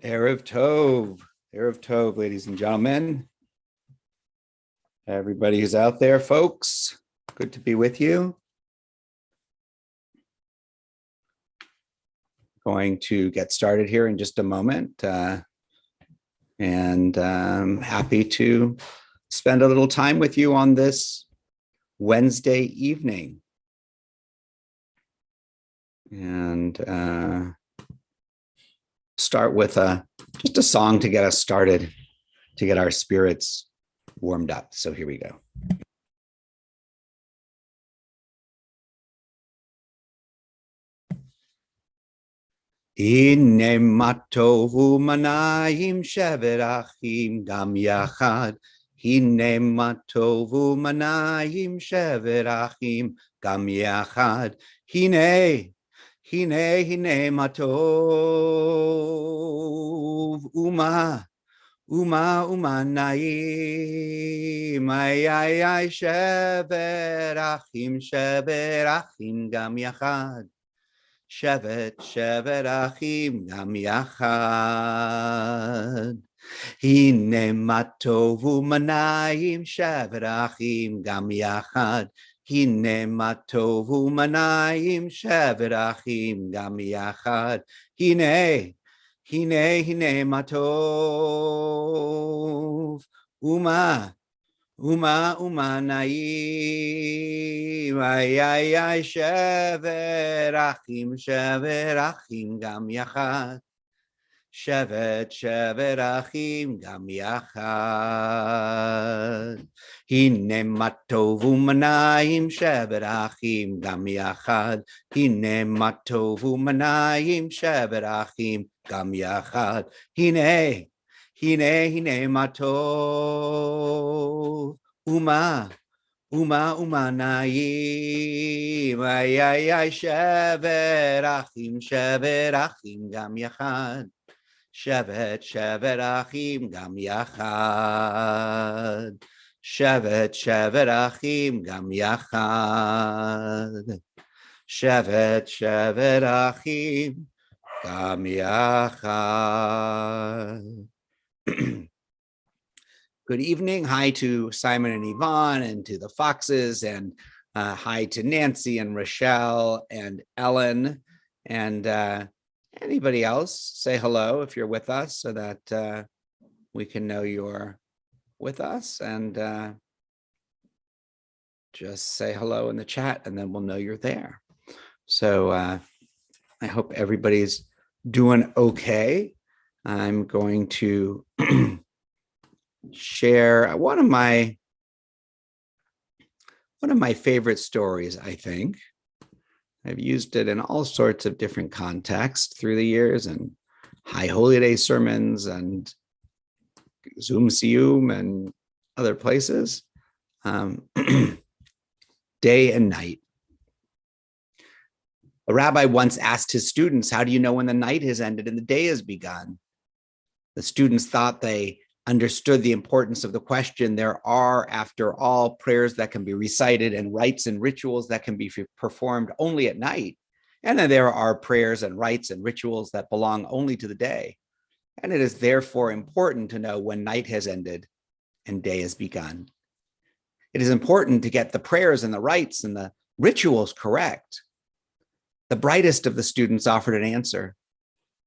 Erev Tov, ladies and gentlemen. Everybody who's out there, folks, good to be with you. Going to get started here in just a moment, and I'm happy to spend a little time with you on this Wednesday evening. And start with just a song to get us started, to get our spirits warmed up. So here we go. Hine ma tovu manayim shevet achim gam yachad. Hine ma tovu manayim shevet achim gam yachad. Hine ma tov uma naim ay shevet achim gam yachad. Shevet achim gam yachad. Hine ma tovu manayim shevet achim gam yachad. Hine ma tovu manayim shevet achim gam yachad. Hine ma tov uma naim ay shevet achim gam yachad. Shevet achim gam yachad. Hine ma tovu manayim shevet achim gam yachad. Hine ma tovu manayim shevet achim gam yachad. Hine ma tov uma naim ay shevet achim gam yachad. Shevet achim gam yachad. Shevet achim gam yachad. Shevet achim gam yachad. Good evening. Hi to Simon and Yvonne and to the Foxes, and hi to Nancy and Rochelle and Ellen, and anybody else. Say hello if you're with us so that we can know you're with us, and just say hello in the chat and then we'll know you're there. So I hope everybody's doing okay. I'm going to share one of my favorite stories, I think. I've used it in all sorts of different contexts through the years, and High Holy Day sermons and Zoom Siyyum and other places. Day and night. A rabbi once asked his students, how do you know when the night has ended and the day has begun? The students thought they understood the importance of the question. There are, after all, prayers that can be recited and rites and rituals that can be performed only at night. And then there are prayers and rites and rituals that belong only to the day. And it is therefore important to know when night has ended and day has begun. It is important to get the prayers and the rites and the rituals correct. The brightest of the students offered an answer.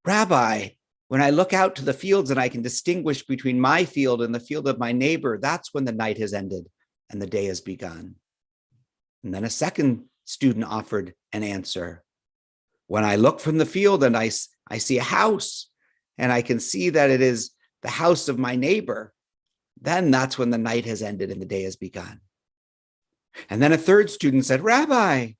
Rabbi, when I look out to the fields and I can distinguish between my field and the field of my neighbor, that's when the night has ended and the day has begun. And then a second student offered an answer. When I look from the field and I see a house and I can see that it is the house of my neighbor, then that's when the night has ended and the day has begun. And then a third student said, Rabbi,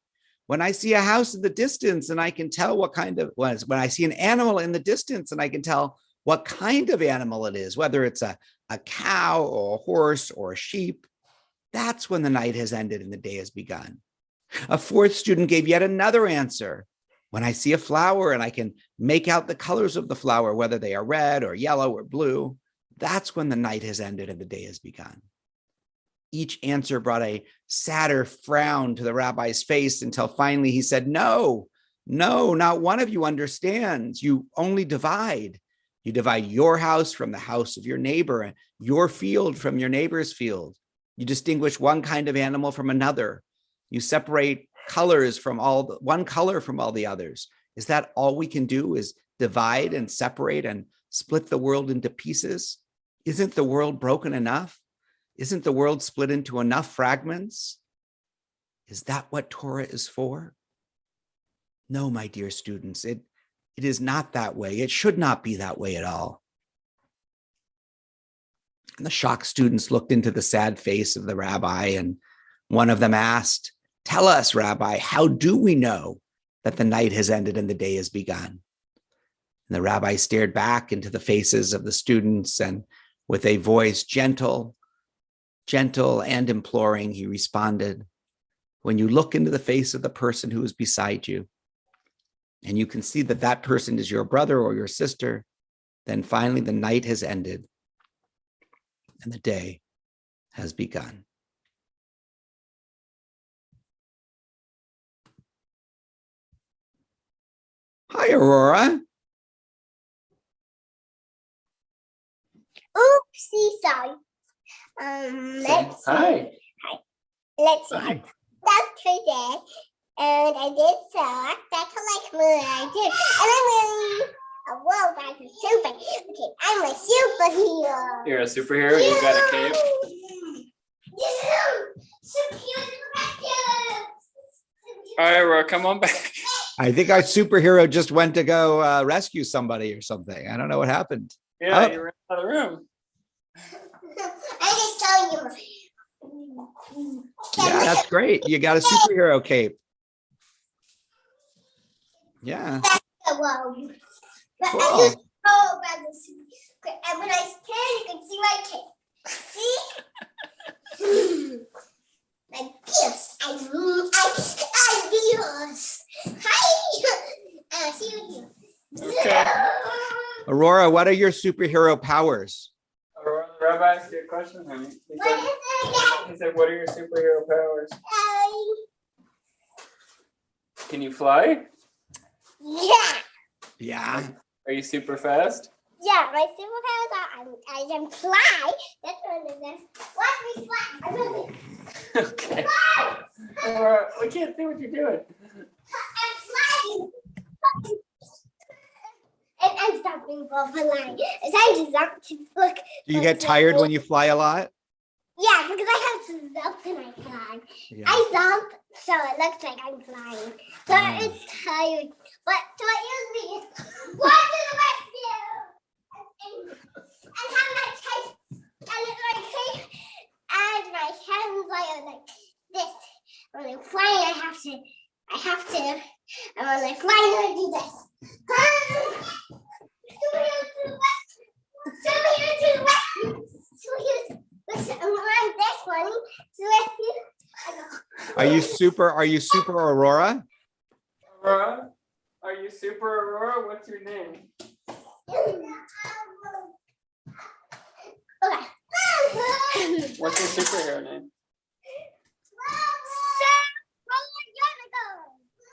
when I see a house in the distance and I can tell what kind of, when I see an animal in the distance and I can tell what kind of animal it is, whether it's a cow or a horse or a sheep, that's when the night has ended and the day has begun. A fourth student gave yet another answer. When I see a flower and I can make out the colors of the flower, whether they are red or yellow or blue, that's when the night has ended and the day has begun. Each answer brought a sadder frown to the rabbi's face until finally he said, no, not one of you understands. You only divide. You divide your house from the house of your neighbor and your field from your neighbor's field. You distinguish one kind of animal from another. You separate colors from one color from all the others. Is that all we can do, is divide and separate and split the world into pieces? Isn't the world broken enough? Isn't the world split into enough fragments? Is that what Torah is for? No, my dear students, it is not that way. It should not be that way at all. And the shocked students looked into the sad face of the rabbi, and one of them asked, tell us, Rabbi, how do we know that the night has ended and the day has begun? And the rabbi stared back into the faces of the students, and with a voice gentle and imploring, he responded, when you look into the face of the person who is beside you, and you can see that that person is your brother or your sister, then finally the night has ended and the day has begun. Hi, Aurora. Oopsie, sorry. Let's Hi. Let's see. That's today, and I did so. That's like what I did, and I'm wearing a world like a super. Okay, I'm a superhero. You're a superhero. You've got a cape. All right, Aurora, come on back. I think our superhero just went to go rescue somebody or something. I don't know what happened. Yeah, you ran out of the room. I'm just telling you. Yeah, that's great. You got a superhero cape. Yeah. Cool. But Cool. I just know about the super. And when I stand, you can see my cape. See? Like this. I this. Hi. See you. Okay. Aurora, what are your superhero powers? Aurora, the rabbi asked you a question, honey. He said, what are your superhero powers? Can you fly? Yeah. Yeah. Are you super fast? Yeah, my superpowers are I can fly. That's one of them. Watch me fly. I'm going to Okay. fly. Aurora, we can't see what you're doing. I'm flying. And I'm stopping for flying. It's time to stop to look. Do you get tired when you fly a lot? Yeah, because I have to jump when I fly. Yeah. I jump, so it looks like I'm flying. So it's tired. But so it usually is one to the rescue. And have my tape. And it's my tape. And my hands like this. When I'm flying, I have to. And when I'm flying, I do this. Superhero to the rescue. Listen, I'm on this one to rescue. Are you super Aurora? Aurora, are you super Aurora? What's your name? Okay. What's your superhero name?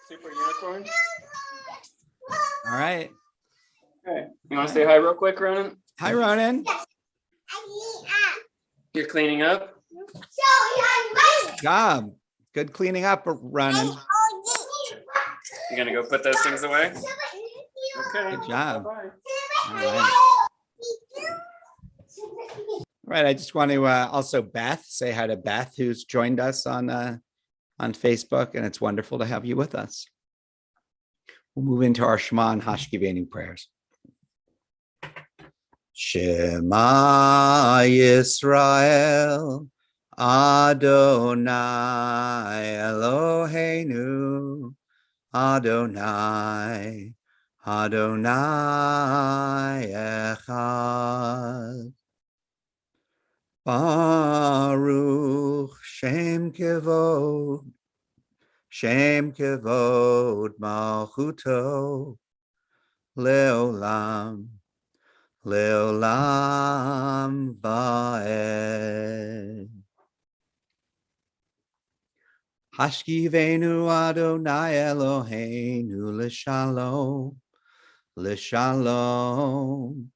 Super Unicorn? All right. Okay. You want to say hi real quick, Ronan? Hi, Ronan. You're cleaning up? Good job. Good cleaning up, Ronan. You're going to go put those things away? Okay. Good job. Bye-bye. All right. All right. I just want to also say hi to Beth, who's joined us on on Facebook, and it's wonderful to have you with us. We'll move into our Shema and Hashkivenu prayers. Shema Yisrael, Adonai Eloheinu, Adonai, Adonai Echad. Baruch Shem Kevod Malchuto, Leolam, Leolam Vaed. Hashkivenu Adonai Eloheinu L'shalom, L'shalom.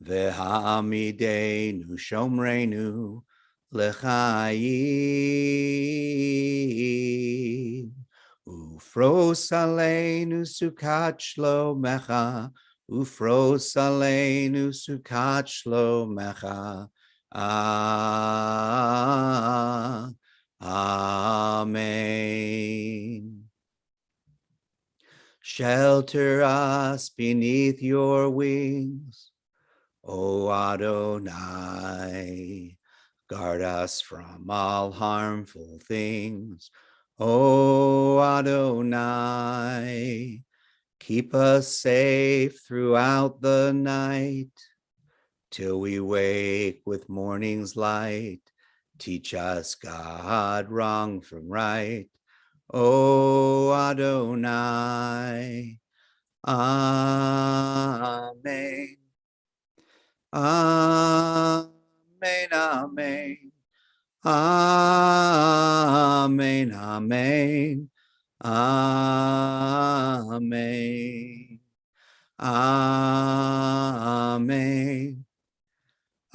V'ha'amidenu shomrenu l'chayim. Ufros aleinu sukat shlomecha, ufros aleinu sukat shlomecha. Amen. Shelter us beneath your wings, O Adonai. Guard us from all harmful things, O Adonai. Keep us safe throughout the night, till we wake with morning's light. Teach us, God, wrong from right, O Adonai. Amen. Amen, amen. Amen, amen. Amen. Amen.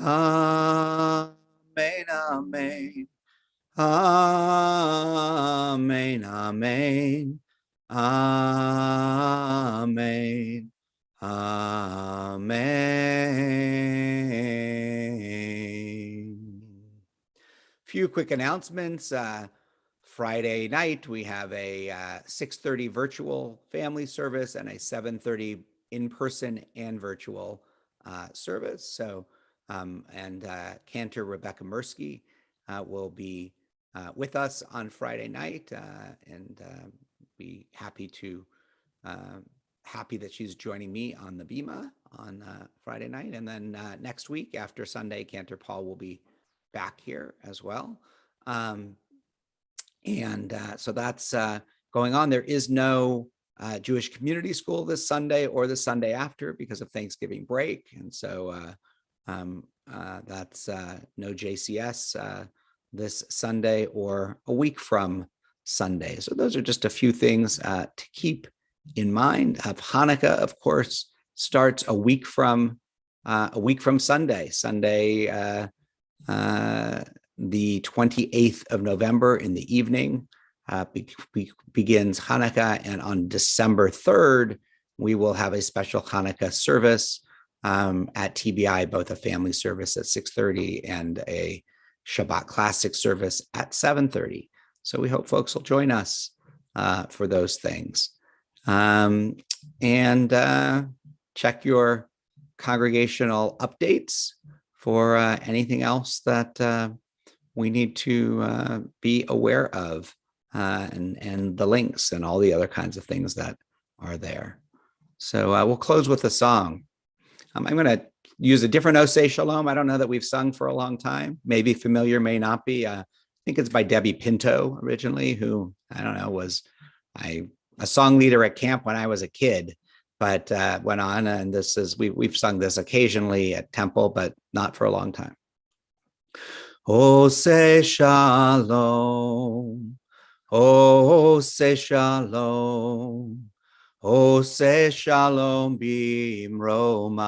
Amen, amen. Amen, amen. Amen. Amen. Few quick announcements. Friday night, we have a 6:30 virtual family service and a 7:30 in-person and virtual service. So, Cantor Rebecca Mursky will be with us on Friday night, and be happy that she's joining me on the Bima on Friday night. And then next week after Sunday, Cantor Paul will be back here as well. So that's going on. There is no Jewish Community School this Sunday or the Sunday after because of Thanksgiving break. And so that's no JCS this Sunday or a week from Sunday. So those are just a few things to keep in mind. Hanukkah, of course, starts a week from Sunday. The 28th of November in the evening begins Hanukkah, and on December 3rd, we will have a special Hanukkah service at TBI, both a family service at 6:30 and a Shabbat Classic service at 7:30. So we hope folks will join us for those things. Check your congregational updates for anything else that we need to be aware of, and the links and all the other kinds of things that are there. So we'll close with a song. I'm going to use a different Oseh Shalom. I don't know that we've sung for a long time. Maybe familiar, may not be. I think it's by Debbie Pinto originally, who, I don't know, was a song leader at camp when I was a kid, but went on. And this is, we've sung this occasionally at Temple, but not for a long time. Oseh Shalom, Oseh Shalom, Oseh Shalom bimromav.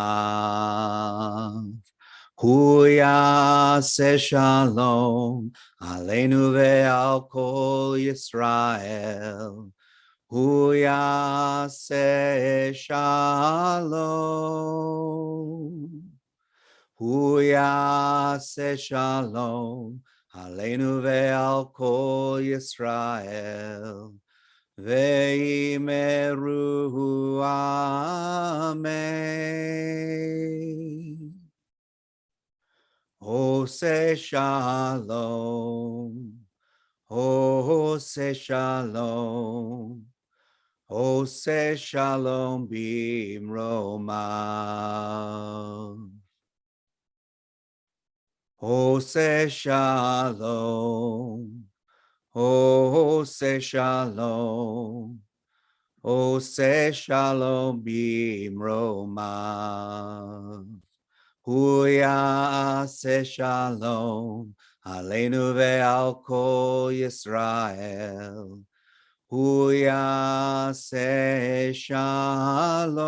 Hu yaseh shalom aleinu ve'al kol Yisrael. Hu yaseh shalom. Hu yaseh shalom Aleinu ve'al kol Yisrael, ve'imeru amen. Ose shalom, Ose shalom, Ose shalom bimroma. Ose shalom, Ose shalom, Ose shalom bimroma. Huya se shalom, Aleinu ve'al kol Yisrael. Huya se shalom.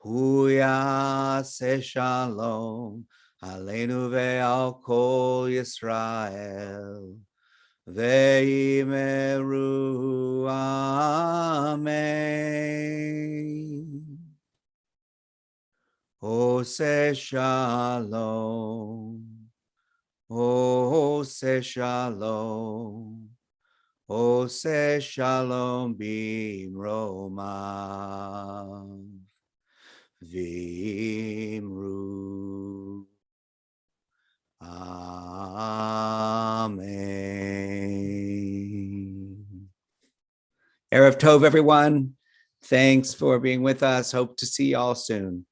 Huya se shalom, Aleinu ve'al kol Yisrael. Ve'imeru amen. Ose shalom, Ose shalom, Ose shalom bimroma, vimru. Amen. Erev Tov, everyone. Thanks for being with us. Hope to see y'all soon.